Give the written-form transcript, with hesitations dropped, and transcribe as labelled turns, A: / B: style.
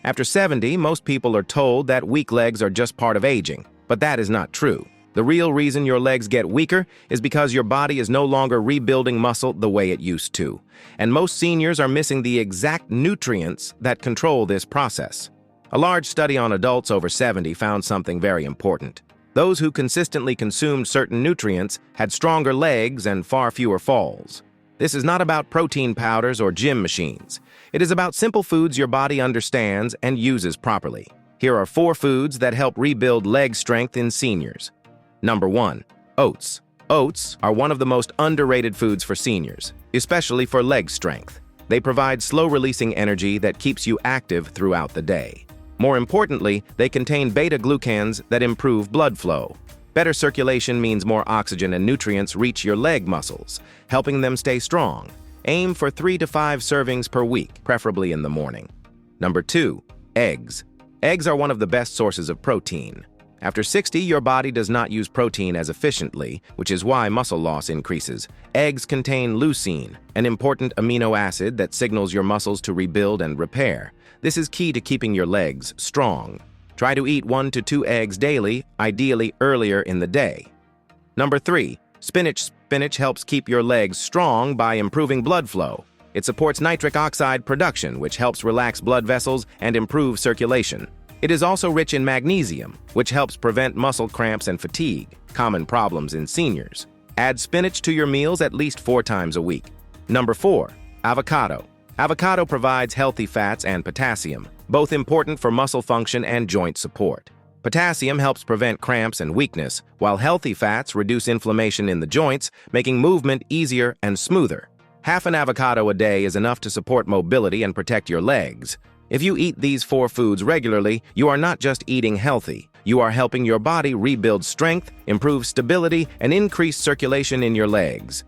A: After 70, most people are told that weak legs are just part of aging, but that is not true. The real reason your legs get weaker is because your body is no longer rebuilding muscle the way it used to, and most seniors are missing the exact nutrients that control this process. A large study on adults over 70 found something very important. Those who consistently consumed certain nutrients had stronger legs and far fewer falls. This is not about protein powders or gym machines. It is about simple foods your body understands and uses properly. Here are 4 foods that help rebuild leg strength in seniors. Number 1. Oats. Oats are one of the most underrated foods for seniors, especially for leg strength. They provide slow-releasing energy that keeps you active throughout the day. More importantly, they contain beta-glucans that improve blood flow. Better circulation means more oxygen and nutrients reach your leg muscles, helping them stay strong. Aim for 3 to 5 servings per week, preferably in the morning. Number 2. Eggs. Eggs are one of the best sources of protein. After 60, your body does not use protein as efficiently, which is why muscle loss increases. Eggs contain leucine, an important amino acid that signals your muscles to rebuild and repair. This is key to keeping your legs strong. Try to eat 1 to 2 eggs daily, ideally earlier in the day. Number 3. Spinach. Spinach helps keep your legs strong by improving blood flow. It supports nitric oxide production, which helps relax blood vessels and improve circulation. It is also rich in magnesium, which helps prevent muscle cramps and fatigue, common problems in seniors. Add spinach to your meals at least 4 times a week. Number 4. Avocado. Avocado provides healthy fats and potassium, both important for muscle function and joint support. Potassium helps prevent cramps and weakness, while healthy fats reduce inflammation in the joints, making movement easier and smoother. Half an avocado a day is enough to support mobility and protect your legs. If you eat these 4 foods regularly, you are not just eating healthy. You are helping your body rebuild strength, improve stability, and increase circulation in your legs.